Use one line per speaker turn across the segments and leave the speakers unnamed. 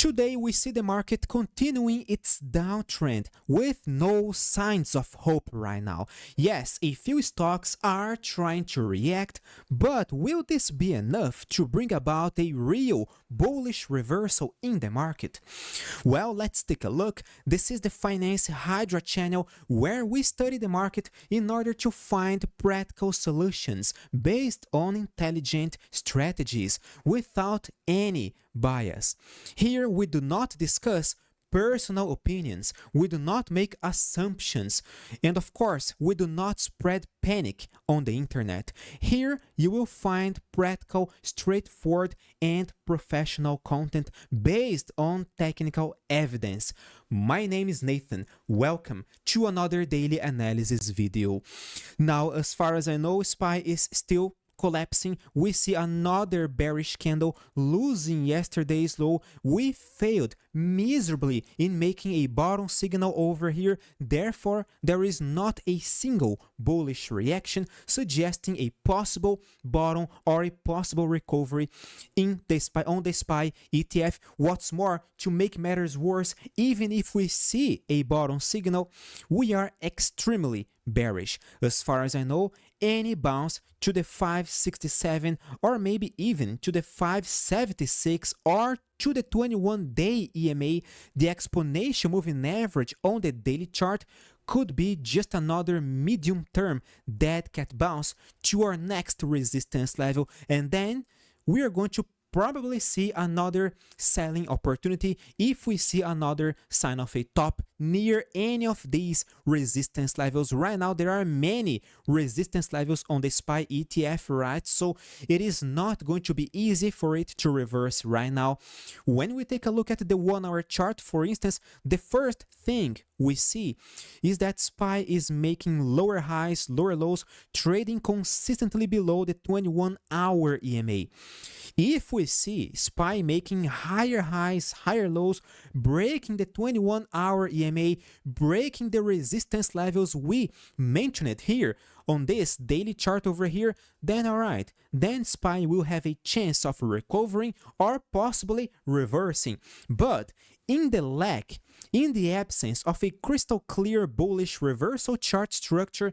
Today we see the market continuing its downtrend with no signs of hope right now. Yes, a few stocks are trying to react, but will this be enough to bring about a real bullish reversal in the market? Well, let's take a look. This is the Finance Hydra channel where we study the market in order to find practical solutions based on intelligent strategies without any bias. Here we do not discuss personal opinions, we do not make assumptions, and of course we do not spread panic on the internet. Here you will find practical, straightforward and professional content based on technical evidence. My name is Nathan. Welcome to another daily analysis video. Now, as far as I know, SPY is still collapsing. We see another bearish candle losing yesterday's low. We failed miserably in making a bottom signal over here. Therefore, there is not a single bullish reaction suggesting a possible bottom or a possible recovery in the SPY, on the SPY ETF. What's more, to make matters worse, even if we see a bottom signal, we are extremely bearish. As far as I know, any bounce to the 567 or maybe even to the 576 or to the 21-day EMA, the exponential moving average on the daily chart, could be just another medium-term dead cat bounce to our next resistance level, and then we are going to probably see another selling opportunity if we see another sign of a top near any of these resistance levels. Right now there are many resistance levels on the SPY ETF, right? So it is not going to be easy for it to reverse right now. When we take a look at the 1 hour chart, for instance, the first thing we see is that SPY is making lower highs, lower lows, trading consistently below the 21-hour EMA. If we see SPY making higher highs, higher lows, breaking the 21-hour EMA, breaking the resistance levels we mentioned here on this daily chart over here, then alright, then SPY will have a chance of recovering or possibly reversing. But in the absence of a crystal clear bullish reversal chart structure,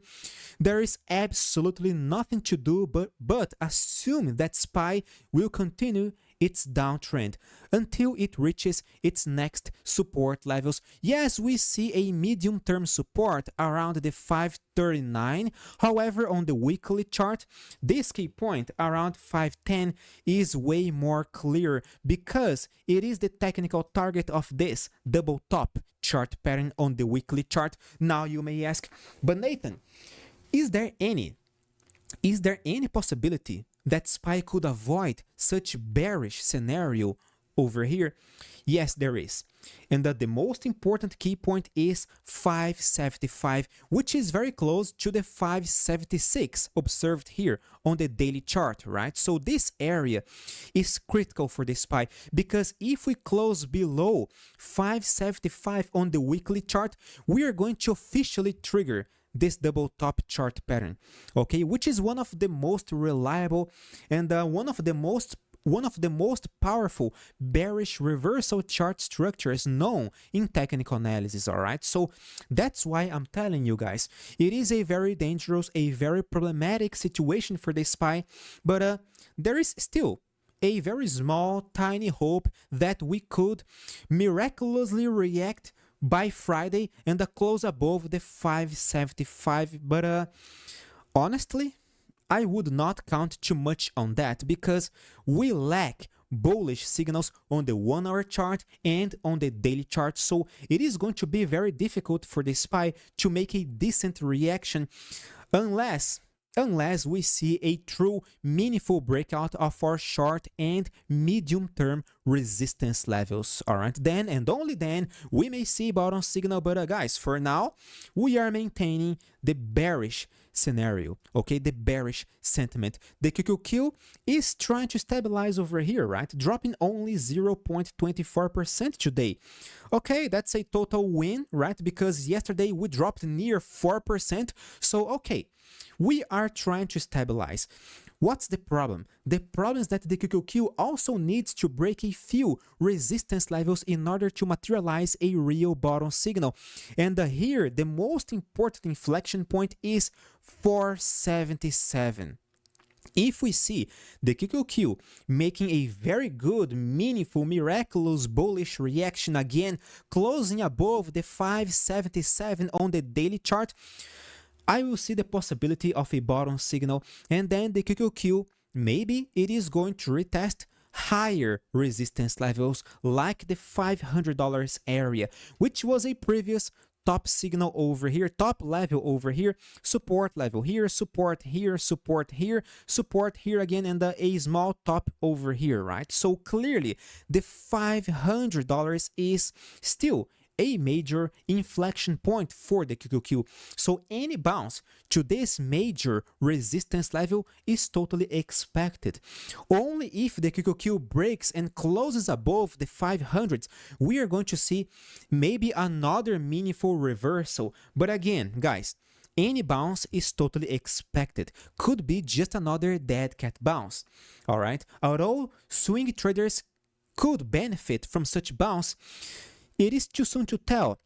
there is absolutely nothing to do but assume that SPY will continue its downtrend until it reaches its next support levels. Yes, we see a medium-term support around the 539. However, on the weekly chart, this key point around 510 is way more clear because it is the technical target of this double top chart pattern on the weekly chart. Now you may ask, but Nathan, is there any possibility that SPY could avoid such bearish scenario over here? Yes, there is. And that the most important key point is 575, which is very close to the 576 observed here on the daily chart, right? So this area is critical for the SPY because if we close below 575 on the weekly chart, we are going to officially trigger this double top chart pattern, okay, which is one of the most reliable and one of the most powerful bearish reversal chart structures known in technical analysis. All right, so that's why I'm telling you guys, it is a very dangerous, a very problematic situation for the SPY, but there is still a very small tiny hope that we could miraculously react by Friday and close above the 575, but honestly, I would not count too much on that because we lack bullish signals on the 1 hour chart and on the daily chart, so it is going to be very difficult for the SPY to make a decent reaction unless we see a true meaningful breakout of our short and medium term resistance levels. All right, then and only then we may see bottom signal, but guys, for now we are maintaining the bearish scenario, okay, the bearish sentiment. The QQQ is trying to stabilize over here, right, dropping only 0.24% today. Okay, that's a total win, right, because yesterday we dropped near 4%, so okay, we are trying to stabilize. What's the problem? The problem is that the QQQ also needs to break a few resistance levels in order to materialize a real bottom signal. And here, the most important inflection point is 477. If we see the QQQ making a very good, meaningful, miraculous bullish reaction again, closing above the 577 on the daily chart, I will see the possibility of a bottom signal, and then the QQQ, maybe it is going to retest higher resistance levels like the $500 area, which was a previous top signal over here, top level over here, support level here, support here, support here, support here again, and a small top over here, right? So clearly the $500 is still a major inflection point for the QQQ. So any bounce to this major resistance level is totally expected. Only if the QQQ breaks and closes above the 500s, we are going to see maybe another meaningful reversal. But again, guys, any bounce is totally expected. Could be just another dead cat bounce. All right. Although swing traders could benefit from such bounce, it is too soon to tell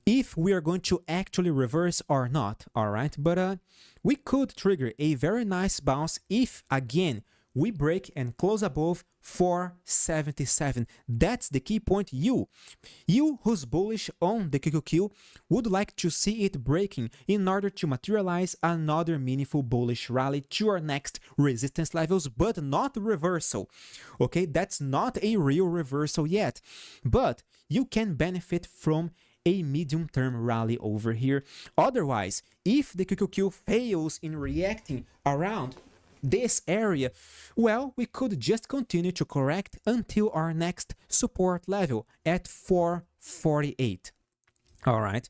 if we are going to actually reverse or not, all right? But we could trigger a very nice bounce if, again, we break and close above 477. That's the key point. You who's bullish on the QQQ would like to see it breaking in order to materialize another meaningful bullish rally to our next resistance levels, but not reversal. Okay, that's not a real reversal yet, but you can benefit from a medium-term rally over here. Otherwise, if the QQQ fails in reacting around this area, well, we could just continue to correct until our next support level at 448. All right.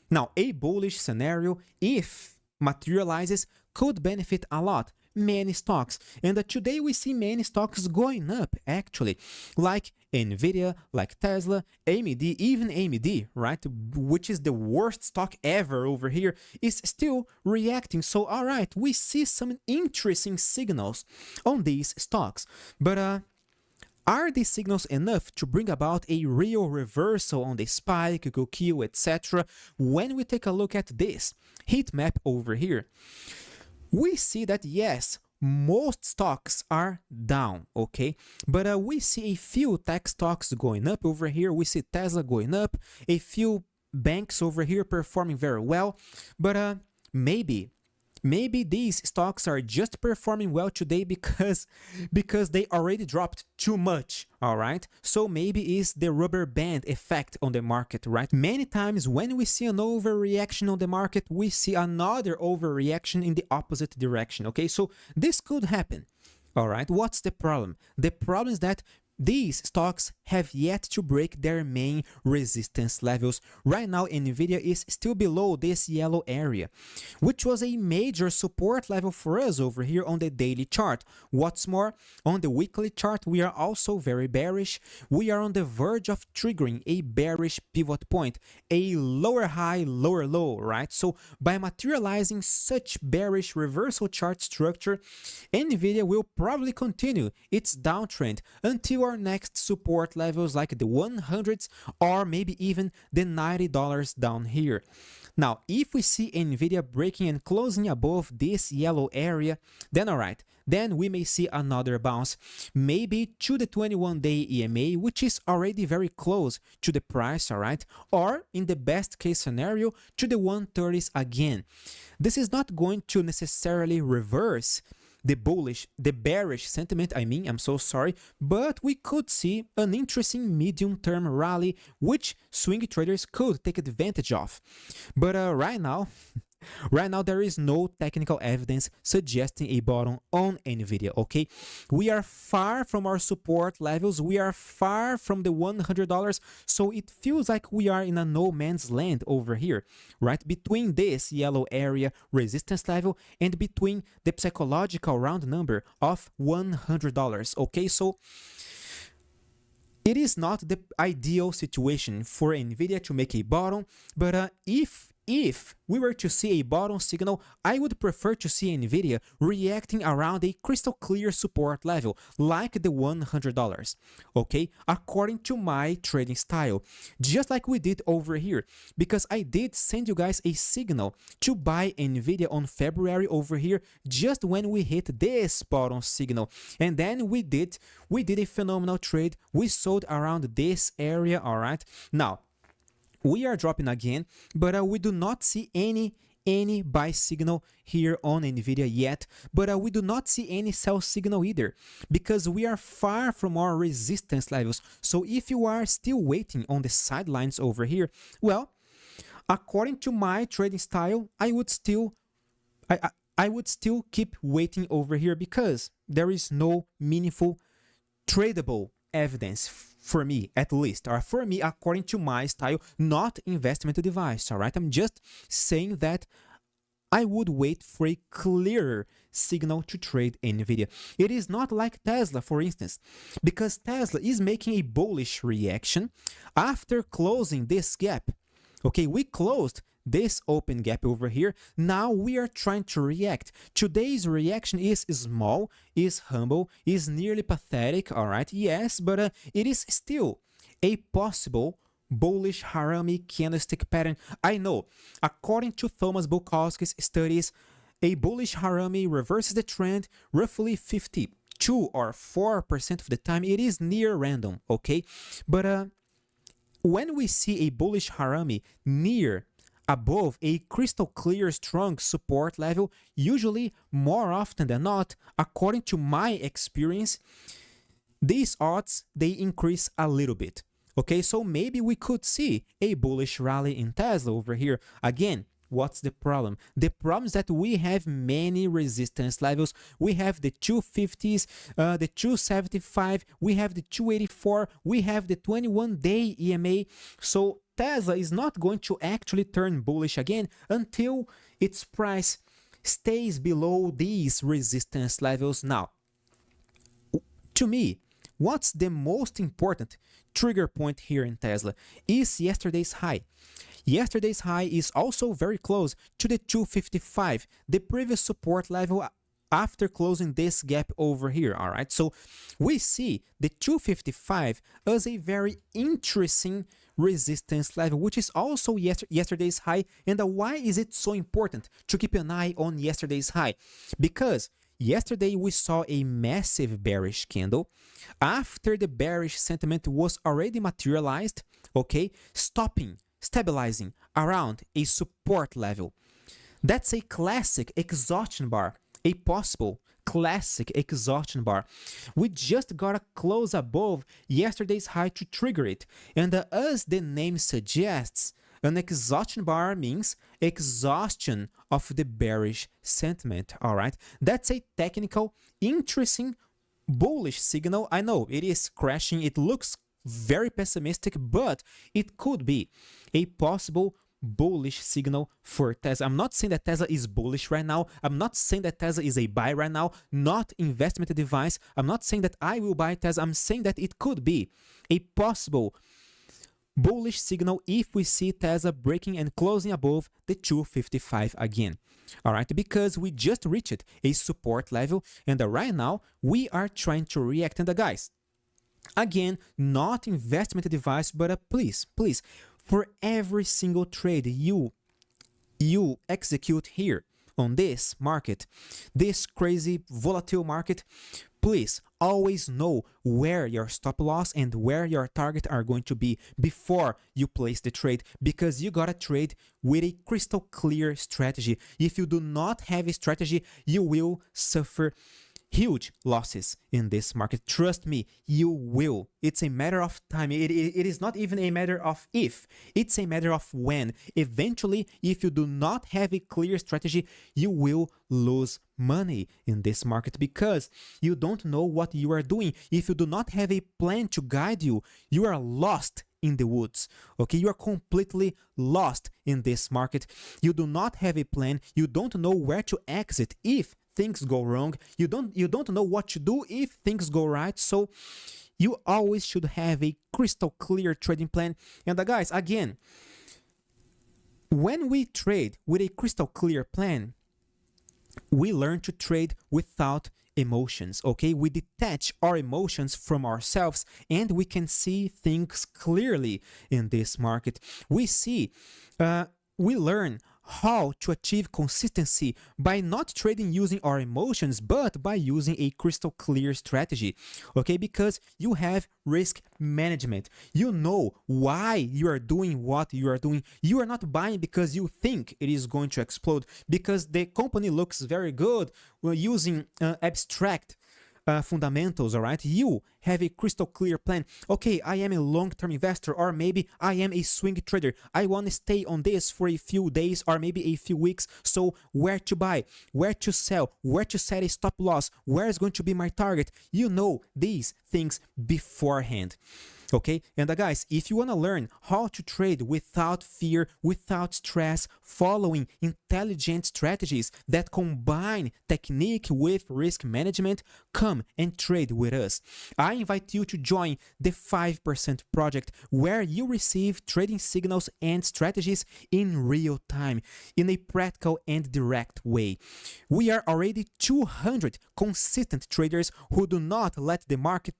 Now, a bullish scenario, if materializes, could benefit a lot many stocks, and today we see many stocks going up actually, like Nvidia, like Tesla, AMD, even AMD, right, which is the worst stock ever over here, is still reacting. So all right, we see some interesting signals on these stocks, but are these signals enough to bring about a real reversal on the SPY, QQQ, etc.? When we take a look at this heat map over here, we see that yes, most stocks are down, okay? But we see a few tech stocks going up over here. We see Tesla going up, a few banks over here performing very well. But maybe these stocks are just performing well today because they already dropped too much, all right? So maybe it's the rubber band effect on the market, right? Many times when we see an overreaction on the market, we see another overreaction in the opposite direction, okay? So this could happen, all right? What's the problem? The problem is that these stocks have yet to break their main resistance levels. Right now, Nvidia is still below this yellow area, which was a major support level for us over here on the daily chart. What's more, on the weekly chart, we are also very bearish. We are on the verge of triggering a bearish pivot point, a lower high, lower low, right? So by materializing such bearish reversal chart structure, Nvidia will probably continue its downtrend until our next support levels like the 100s or maybe even the $90 down here. Now, if we see Nvidia breaking and closing above this yellow area, then alright, then we may see another bounce, maybe to the 21-day EMA, which is already very close to the price, alright, or in the best case scenario, to the 130s again. This is not going to necessarily reverse the bearish sentiment, I'm so sorry, but we could see an interesting medium-term rally which swing traders could take advantage of. But right now there is no technical evidence suggesting a bottom on Nvidia, okay? We are far from our support levels, we are far from the $100, so it feels like we are in a no man's land over here, right? Between this yellow area resistance level and between the psychological round number of $100, okay? So it is not the ideal situation for Nvidia to make a bottom, but if if we were to see a bottom signal, I would prefer to see Nvidia reacting around a crystal clear support level, like the $100, okay, according to my trading style, just like we did over here, because I did send you guys a signal to buy Nvidia on February over here, just when we hit this bottom signal, and then we did a phenomenal trade. We sold around this area. All right, now we are dropping again, but we do not see any buy signal here on Nvidia yet, but we do not see any sell signal either, because we are far from our resistance levels. So if you are still waiting on the sidelines over here, well, according to my trading style, I would still keep waiting over here, because there is no meaningful tradable evidence for me, at least, or for me according to my style, not investment device. All right, I'm just saying that I would wait for a clearer signal to trade Nvidia. It is not like Tesla, for instance, because Tesla is making a bullish reaction after closing this gap. Okay, we closed this open gap over here. Now we are trying to react. Today's reaction is small, is humble, is nearly pathetic, all right? Yes, but it is still a possible bullish Harami candlestick pattern. I know, according to Thomas Bukowski's studies, a bullish Harami reverses the trend roughly 52 or 4% of the time. It is near random, okay? But when we see a bullish Harami near above a crystal clear strong support level, usually more often than not, according to my experience, these odds, they increase a little bit. Okay, so maybe we could see a bullish rally in Tesla over here. Again, what's the problem? The problem is that we have many resistance levels. We have the 250s, the 275, we have the 284, we have the 21-day EMA. So Tesla is not going to actually turn bullish again until its price stays below these resistance levels. Now, to me, what's the most important trigger point here in Tesla is yesterday's high. Yesterday's high is also very close to the 255, the previous support level after closing this gap over here, all right? So we see the 255 as a very interesting resistance level, which is also yesterday's high. And why is it so important to keep an eye on yesterday's high? Because yesterday we saw a massive bearish candle after the bearish sentiment was already materialized, okay, stabilizing around a support level. That's a classic exhaustion bar, a possible classic exhaustion bar. We just gotta close above yesterday's high to trigger it. And as the name suggests, an exhaustion bar means exhaustion of the bearish sentiment, all right? That's a technical, interesting, bullish signal. I know it is crashing. It looks very pessimistic, but it could be a possible bullish signal for Tesla. I'm not saying that Tesla is bullish right now. I'm not saying that Tesla is a buy right now, not investment device. I'm not saying that I will buy Tesla. I'm saying that it could be a possible bullish signal if we see Tesla breaking and closing above the 255 again. All right, because we just reached a support level, and right now we are trying to react. And guys, again, not investment device, but please, for every single trade you execute here on this market, this crazy volatile market, please always know where your stop loss and where your target are going to be before you place the trade, because you gotta trade with a crystal clear strategy. If you do not have a strategy, you will suffer huge losses in this market. Trust me, you will. It's a matter of time. It is not even a matter of if, it's a matter of when. Eventually, if you do not have a clear strategy, you will lose money in this market because you don't know what you are doing. If you do not have a plan to guide you, you are lost in the woods. Okay, you are completely lost in this market. You do not have a plan. You don't know where to exit if things go wrong. You don't know what to do if things go right. So you always should have a crystal clear trading plan. And guys, again, When we trade with a crystal clear plan, we learn to trade without emotions. Okay, we detach our emotions from ourselves and we can see things clearly in this market. We learn how to achieve consistency by not trading using our emotions but by using a crystal clear strategy. Okay, because you have risk management. You know why you are doing what you are doing. You are not buying because you think it is going to explode, because the company looks very good. We're using abstract fundamentals. All right, you have a crystal clear plan. Okay, I am a long-term investor, or maybe I am a swing trader. I want to stay on this for a few days or maybe a few weeks. So where to buy, where to sell, where to set a stop loss, where is going to be my target? You know these things beforehand. Okay, and guys, if you want to learn how to trade without fear, without stress, following intelligent strategies that combine technique with risk management, come and trade with us. I invite you to join the 5% project, where you receive trading signals and strategies in real time in a practical and direct way. We are already 200 consistent traders who do not let the market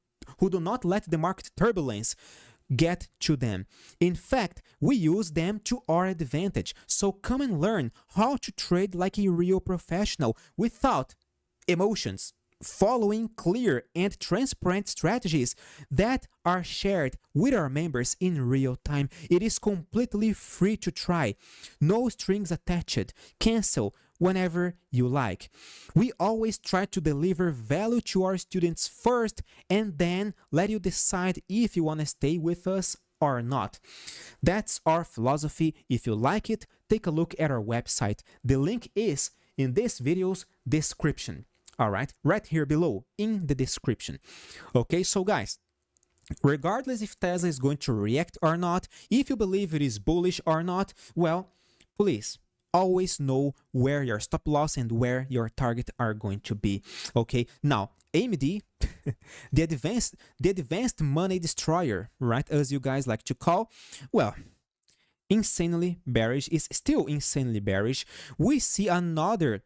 turbulence get to them. In fact, we use them to our advantage. So come and learn how to trade like a real professional without emotions, following clear and transparent strategies that are shared with our members in real time. It is completely free to try. No strings attached. Cancel whenever you like. We always try to deliver value to our students first and then let you decide if you want to stay with us or not. That's our philosophy. If you like it, take a look at our website. The link is in this video's description. All right, right here below in the description. Okay, so guys, regardless if Tesla is going to react or not, if you believe it is bullish or not, well, please always know where your stop loss and where your target are going to be. Okay, now AMD, the advanced money destroyer, right, as you guys like to call, well, insanely bearish, is still insanely bearish. We see another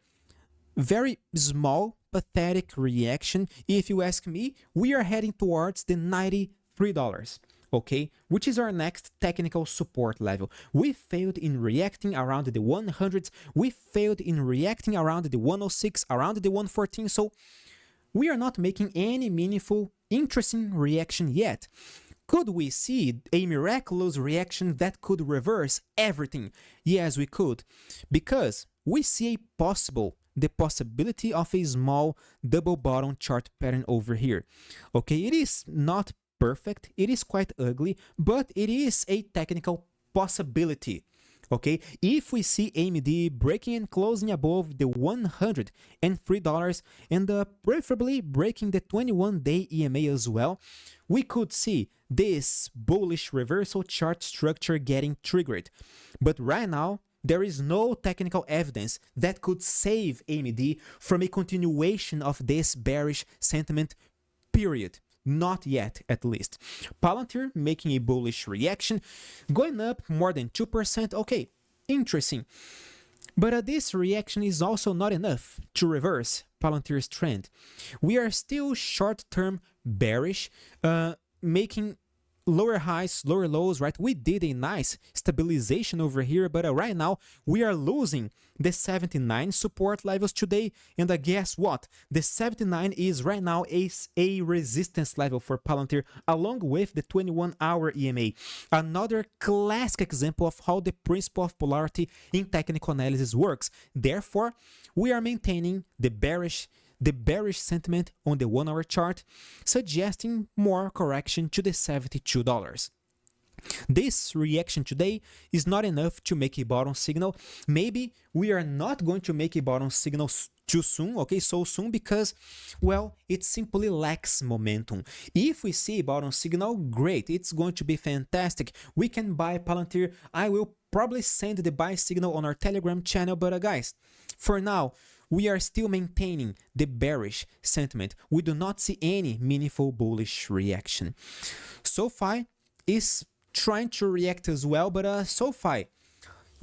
very small pathetic reaction. If you ask me, we are heading towards the $93, okay, which is our next technical support level. We failed in reacting around the 100s, we failed in reacting around the 106, around the 114, so we are not making any meaningful, interesting reaction yet. Could we see a miraculous reaction that could reverse everything? Yes, we could, because we see the possibility of a small double bottom chart pattern over here. Okay, it is not perfect, it is quite ugly, but it is a technical possibility. Okay, if we see AMD breaking and closing above the $103 and preferably breaking the 21-day EMA as well, we could see this bullish reversal chart structure getting triggered. But right now, there is no technical evidence that could save AMD from a continuation of this bearish sentiment, period. Not yet, at least. Palantir making a bullish reaction, going up more than 2%. Okay, interesting. But this reaction is also not enough to reverse Palantir's trend. We are still short-term bearish, making lower highs, lower lows, right? We did a nice stabilization over here, but right now we are losing the 79 support levels today. And guess what? The 79 is right now a resistance level for Palantir, along with the 21-hour EMA. Another classic example of how the principle of polarity in technical analysis works. Therefore, we are maintaining the bearish sentiment on the 1 hour chart, suggesting more correction to the $72. This reaction today is not enough to make a bottom signal. Maybe we are not going to make a bottom signal too soon, okay, so soon, because, well, it simply lacks momentum. If we see a bottom signal, great, it's going to be fantastic. We can buy Palantir. I will probably send the buy signal on our Telegram channel, but guys, for now, we are still maintaining the bearish sentiment. We do not see any meaningful bullish reaction. Sofi is trying to react as well, but Sofi,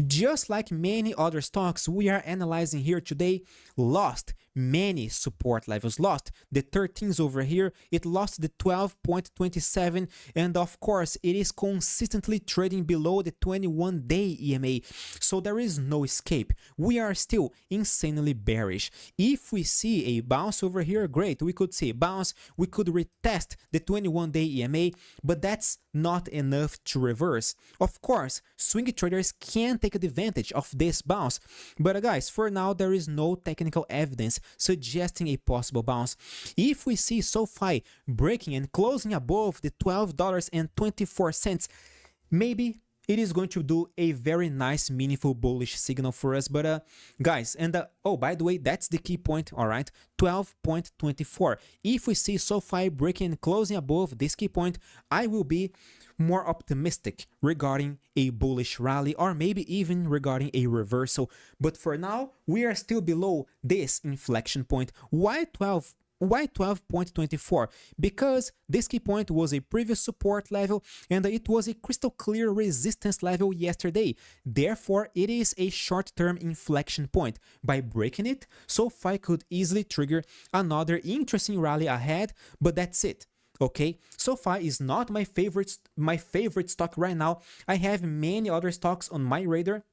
just like many other stocks we are analyzing here today, lost many support levels, lost the 13s over here, it lost the 12.27, and of course it is consistently trading below the 21-day EMA, so there is no escape. We are still insanely bearish. If we see a bounce over here, great, we could see a bounce, we could retest the 21-day EMA, but that's not enough to reverse. Of course, swing traders can take advantage of this bounce, but guys, for now there is no technical evidence suggesting a possible bounce. If we see Sofi breaking and closing above the $12.24, maybe it is going to do a very nice, meaningful bullish signal for us. But guys, and oh, by the way, that's the key point, all right, 12.24. If we see Sofi breaking and closing above this key point, I will be more optimistic regarding a bullish rally, or maybe even regarding a reversal. But for now, we are still below this inflection point. Why 12? Why 12.24? Because this key point was a previous support level and it was a crystal clear resistance level yesterday. Therefore, it is a short-term inflection point. By breaking it, Sofi could easily trigger another interesting rally ahead, but that's it. Okay, Sofi is not my favorite stock right now. I have many other stocks on my radar,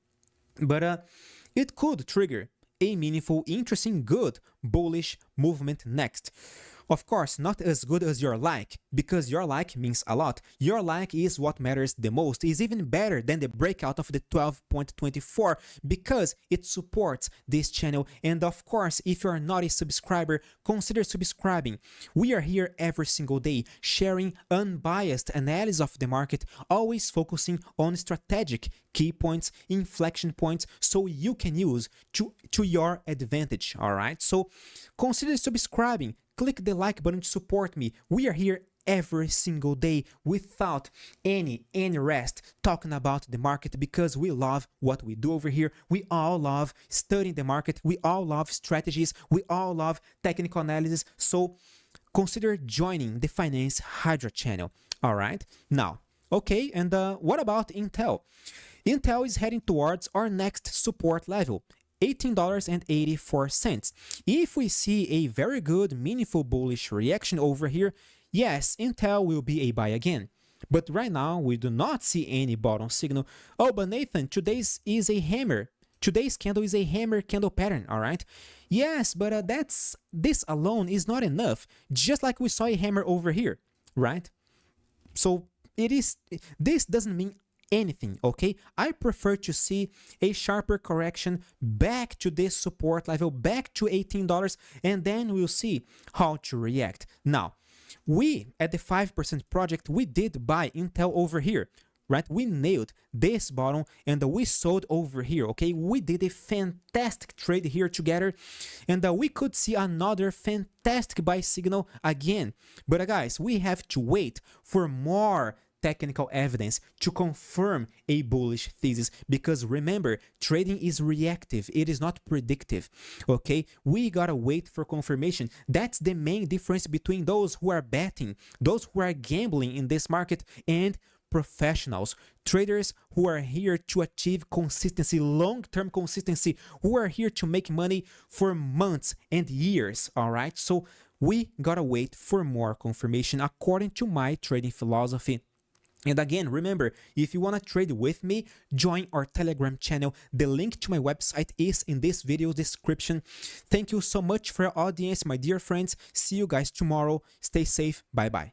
but it could trigger a meaningful, interesting, good, bullish movement next. Of course, not as good as your like, because your like means a lot. Your like is what matters the most. It's even better than the breakout of the 12.24 because it supports this channel. And of course, if you're not a subscriber, consider subscribing. We are here every single day sharing unbiased analysis of the market, always focusing on strategic key points, inflection points, so you can use to your advantage, all right? So consider subscribing. Click the like button to support me. We are here every single day without any rest talking about the market because we love what we do over here. We all love studying the market. We all love strategies. We all love technical analysis. So consider joining the Finance Hydra channel. All right. Now, okay. And what about Intel? Intel is heading towards our next support level, $18.84. If we see a very good, meaningful bullish reaction over here, yes, Intel will be a buy again. But right now, we do not see any bottom signal. Oh, but Nathan, today's is a hammer. Today's candle is a hammer candle pattern, all right? Yes, but this alone is not enough, just like we saw a hammer over here, right? So this doesn't mean anything, okay? I prefer to see a sharper correction back to this support level, back to $18, and then we'll see how to react. Now, we at the 5% project, we did buy Intel over here, right? We nailed this bottom and we sold over here, okay? We did a fantastic trade here together and we could see another fantastic buy signal again. But guys, we have to wait for more technical evidence to confirm a bullish thesis, because remember, trading is reactive, it is not predictive, okay? We gotta wait for confirmation. That's the main difference between those who are betting, those who are gambling in this market, and professionals, traders who are here to achieve consistency, long-term consistency, who are here to make money for months and years, all right? So we gotta wait for more confirmation according to my trading philosophy. And again, remember, if you want to trade with me, join our Telegram channel. The link to my website is in this video description. Thank you so much for your audience, my dear friends. See you guys tomorrow. Stay safe. Bye-bye.